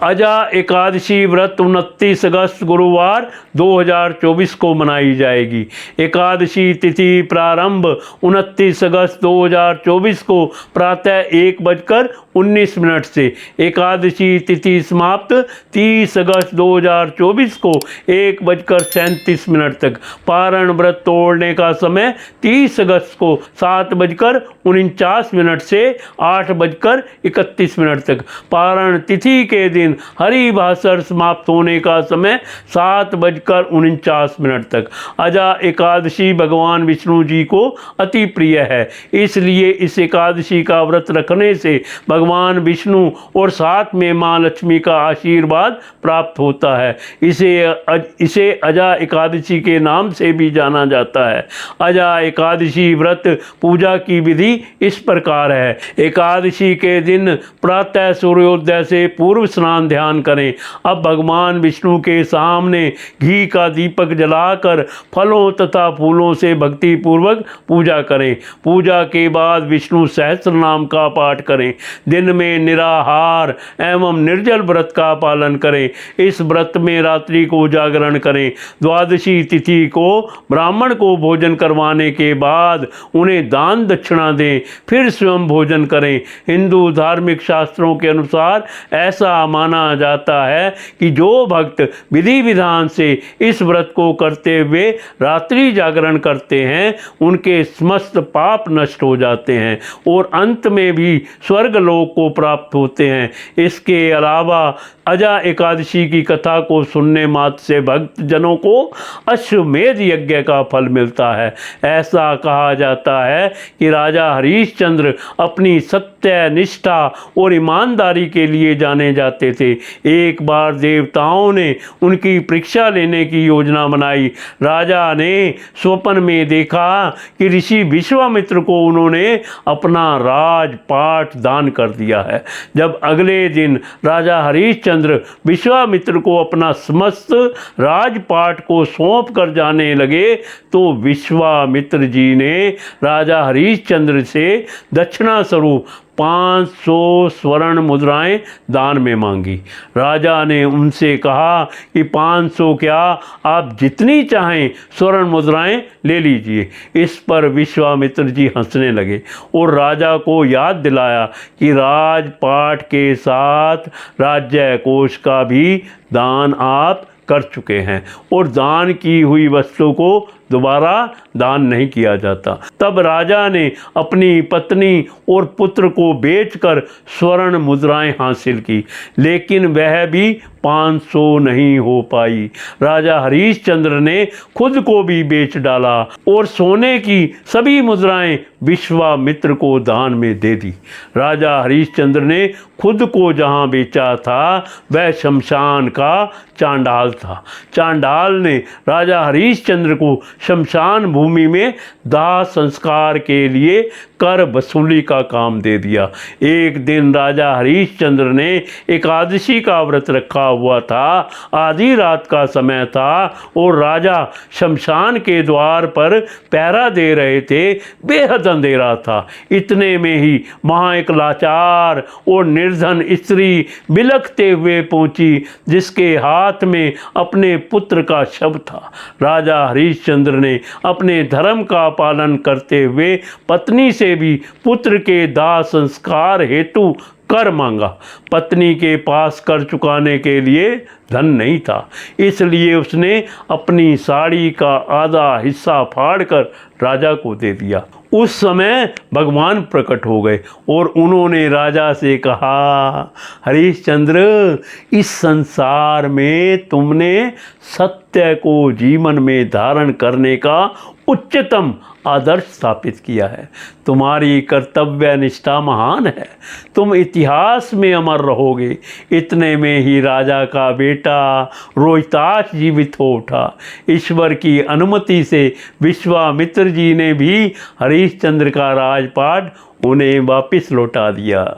अजा एकादशी व्रत 29 अगस्त गुरुवार 2024 को मनाई जाएगी। एकादशी तिथि प्रारंभ 29 अगस्त 2024 को प्रातः 1:19 से, एकादशी तिथि समाप्त 30 अगस्त 2024 को 1:37 तक। पारण व्रत तोड़ने का समय 30 अगस्त को 7:49 से 8:31 तक। पारण तिथि के दिन हरिभाषण समाप्त होने का समय 7:49 तक। अजा एकादशी भगवान विष्णु जी को अति प्रिय है, इसलिए इस एकादशी का व्रत रखने से भगवान विष्णु और साथ में माँ लक्ष्मी का आशीर्वाद प्राप्त होता है। इसे अजा एकादशी के नाम से भी जाना जाता है। अजा एकादशी व्रत पूजा की विधि इस प्रकार है। एकादशी के दिन प्रातः सूर्योदय से पूर्व स्नान ध्यान करें। अब भगवान विष्णु के सामने घी का दीपक जलाकर फलों तथा फूलों से भक्ति पूर्वक पूजा करें। पूजा के बाद विष्णु सहस्त्र नाम का पाठ करें। दिन में निराहार एवं निर्जल व्रत का पालन करें। इस व्रत में रात्रि को जागरण करें। द्वादशी तिथि को ब्राह्मण को भोजन करवाने के बाद उन्हें दान दक्षिणा दें, फिर स्वयं भोजन करें। हिंदू धार्मिक शास्त्रों के अनुसार ऐसा माना जाता है कि जो भक्त विधि विधान से इस व्रत को करते हुए रात्रि जागरण करते हैं, उनके समस्त पाप नष्ट हो जाते हैं और अंत में भी स्वर्ग लोक को प्राप्त होते हैं। इसके अलावा अजा एकादशी की कथा को सुनने मात्र से भक्त जनों को अश्वमेध यज्ञ का फल मिलता है। ऐसा कहा जाता है कि राजा हरिश्चंद्र अपनी सत्य, निष्ठा और ईमानदारी के लिए जाने जाते थे। एक बार देवताओं ने उनकी परीक्षा लेने की योजना बनाई। राजा ने स्वप्न में देखा कि ऋषि विश्वामित्र को उन्होंने अपना राजपाट दान कर दिया है। जब अगले दिन राजा हरिश्चंद्र विश्वामित्र को अपना समस्त राजपाट को सौंप कर जाने लगे, तो विश्वामित्र जी ने राजा हरिश्चंद्र से दक्षिणा स्वरूप 500 स्वर्ण मुद्राएं दान में मांगी। राजा ने उनसे कहा कि 500 क्या, आप जितनी चाहें स्वर्ण मुद्राएं ले लीजिए। इस पर विश्वामित्र जी हंसने लगे और राजा को याद दिलाया कि राजपाट के साथ राज्य कोष का भी दान आप कर चुके हैं और दान की हुई वस्तु को दोबारा दान नहीं किया जाता। तब राजा ने अपनी पत्नी और पुत्र को बेचकर स्वर्ण मुद्राएं हासिल की, लेकिन वह भी 500 नहीं हो पाई। राजा हरिश्चंद्र ने खुद को भी बेच डाला और सोने की सभी मुद्राएं विश्वामित्र को दान में दे दी। राजा हरिश्चंद्र ने खुद को जहां बेचा था वह शमशान का चांडाल था। चांडाल ने राजा हरिश्चंद्र को शमशान भूमि में दाह संस्कार के लिए कर वसूली का काम दे दिया। एक दिन राजा हरिश्चंद्र ने एकादशी का व्रत रखा हुआ था। आधी रात का समय था और राजा शमशान के द्वार पर पहरा दे रहे थे। बेहद अंधेरा था। इतने में ही वहाँ एक लाचार और निर्धन स्त्री बिलखते हुए पहुंची, जिसके हाथ में अपने पुत्र का शव था। राजा हरिश्चंद्र ने अपने धर्म का पालन करते हुए पत्नी से भी पुत्र के दाह संस्कार हेतु कर मांगा। पत्नी के पास कर चुकाने के लिए धन नहीं था, इसलिए उसने अपनी साड़ी का आधा हिस्सा फाड़कर राजा को दे दिया। उस समय भगवान प्रकट हो गए और उन्होंने राजा से कहा, हरिश्चंद्र, इस संसार में तुमने सत्य को जीवन में धारण करने का उच्चतम आदर्श स्थापित किया है। तुम्हारी कर्तव्य निष्ठा महान है। तुम इतिहास में अमर रहोगे। इतने में ही राजा का बेटा रोहिताश जीवित हो उठा। ईश्वर की अनुमति से विश्वामित्र जी ने भी हरिश्चंद्र का राजपाट उन्हें वापस लौटा दिया।